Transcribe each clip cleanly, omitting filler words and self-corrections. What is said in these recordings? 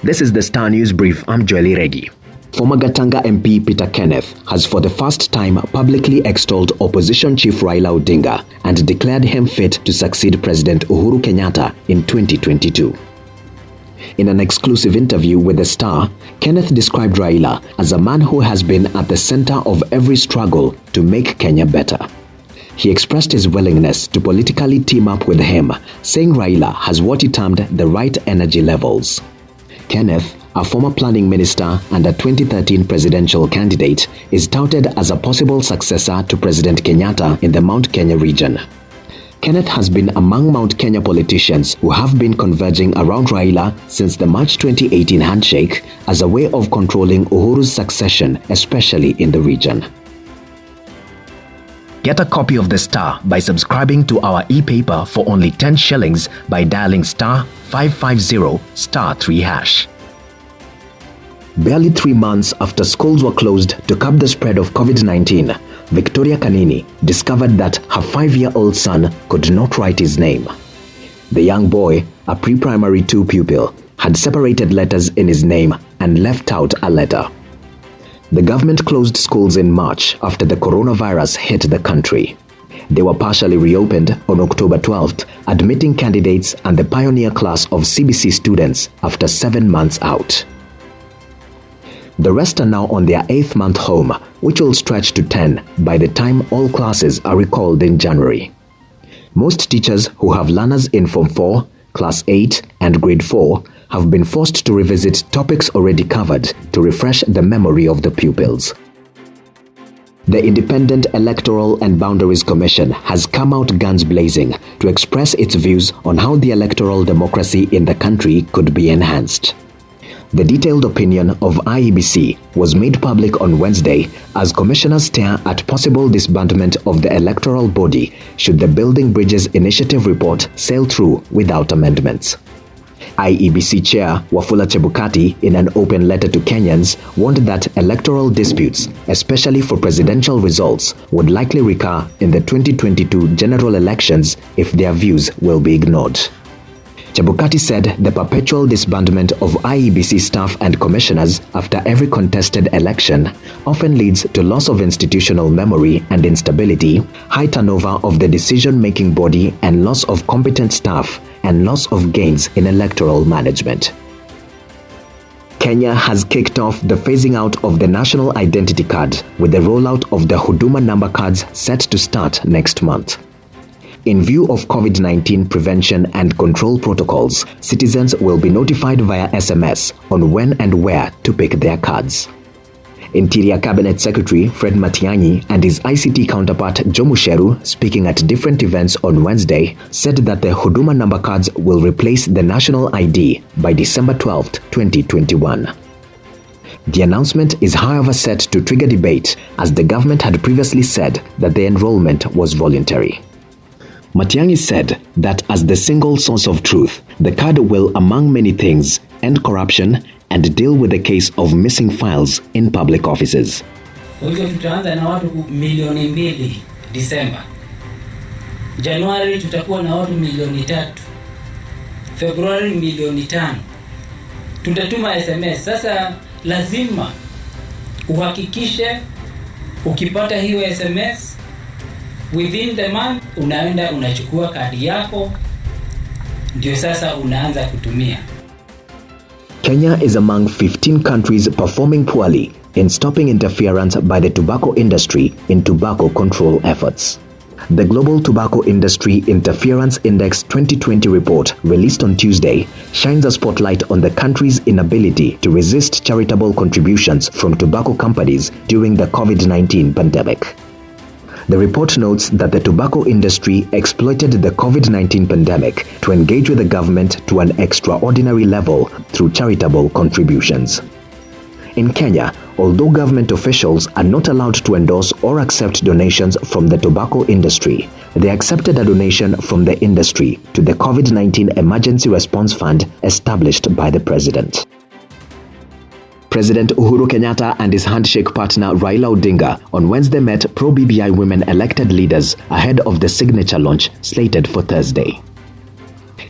This is the Star News Brief. I'm Joely Regi. Former Gatanga MP Peter Kenneth has for the first time publicly extolled opposition chief Raila Odinga and declared him fit to succeed President Uhuru Kenyatta in 2022. In an exclusive interview with The Star, Kenneth described Raila as a man who has been at the center of every struggle to make Kenya better. He expressed his willingness to politically team up with him, saying Raila has what he termed the right energy levels. Kenneth, a former planning minister and a 2013 presidential candidate, is touted as a possible successor to President Kenyatta in the Mount Kenya region. Kenneth has been among Mount Kenya politicians who have been converging around Raila since the March 2018 handshake as a way of controlling Uhuru's succession, especially in the region. Get a copy of The Star by subscribing to our e-paper for only 10 shillings by dialing star 550 star 3#. Barely 3 months after schools were closed to curb the spread of COVID-19, Victoria Canini discovered that her 5-year-old son could not write his name. The young boy, a pre-primary 2 pupil, had separated letters in his name and left out a letter. The government closed schools in March after the coronavirus hit the country. They were partially reopened on October 12th, admitting candidates and the pioneer class of CBC students after 7 months out. The rest are now on their 8th month home, which will stretch to 10 by the time all classes are recalled in January. Most teachers who have learners in Form 4, Class 8 and Grade 4 have been forced to revisit topics already covered to refresh the memory of the pupils. The Independent Electoral and Boundaries Commission has come out guns blazing to express its views on how the electoral democracy in the country could be enhanced. The detailed opinion of IEBC was made public on Wednesday as commissioners stare at possible disbandment of the electoral body should the Building Bridges Initiative report sail through without amendments. IEBC Chair Wafula Chebukati, in an open letter to Kenyans, warned that electoral disputes, especially for presidential results, would likely recur in the 2022 general elections if their views will be ignored. Chebukati said the perpetual disbandment of IEBC staff and commissioners after every contested election often leads to loss of institutional memory and instability, high turnover of the decision-making body and loss of competent staff, and loss of gains in electoral management. Kenya has kicked off the phasing out of the national identity card with the rollout of the Huduma number cards set to start next month. In view of COVID-19 prevention and control protocols, citizens will be notified via SMS on when and where to pick their cards. Interior Cabinet Secretary Fred Matiang'i and his ICT counterpart Joe Musheru, speaking at different events on Wednesday, said that the Huduma number cards will replace the national ID by December 12, 2021. The announcement is however set to trigger debate as the government had previously said that the enrollment was voluntary. Matiang'i said that as the single source of truth, the card will, among many things, end corruption and deal with the case of missing files in public offices. Kwa hivyo tutaanza na watu milioni 2 Disemba. Januari tutakuwa na watu milioni 3. Februari milioni 5. Tutatuma SMS. Sasa lazima uhakikishe ukipata hiyo SMS within the month unaenda unachukua kadi yako ndio sasa unaanza kutumia. Kenya is among 15 countries performing poorly in stopping interference by the tobacco industry in tobacco control efforts. The Global Tobacco Industry Interference Index 2020 report, released on Tuesday, shines a spotlight on the country's inability to resist charitable contributions from tobacco companies during the COVID-19 pandemic. The report notes that the tobacco industry exploited the COVID-19 pandemic to engage with the government to an extraordinary level through charitable contributions. In Kenya, although government officials are not allowed to endorse or accept donations from the tobacco industry, they accepted a donation from the industry to the COVID-19 Emergency Response Fund established by the president. President Uhuru Kenyatta and his handshake partner Raila Odinga on Wednesday met pro-BBI women elected leaders ahead of the signature launch slated for Thursday.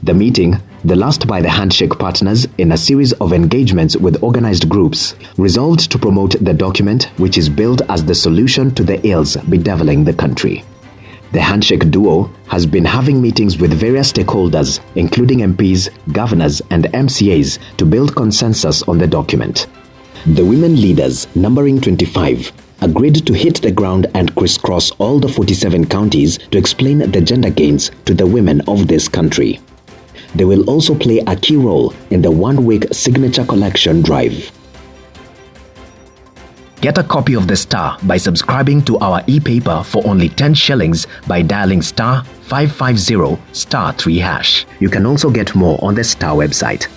The meeting, The last by the handshake partners, in a series of engagements with organized groups, resolved to promote the document which is billed as the solution to the ills bedeviling the country. The handshake duo has been having meetings with various stakeholders, including MPs, governors, and MCAs, to build consensus on the document. The women leaders, numbering 25, agreed to hit the ground and crisscross all the 47 counties to explain the gender gains to the women of this country. They will also play a key role in the one-week signature collection drive. Get a copy of the Star by subscribing to our e-paper for only 10 shillings by dialing *550*3#. You can also get more on the Star website.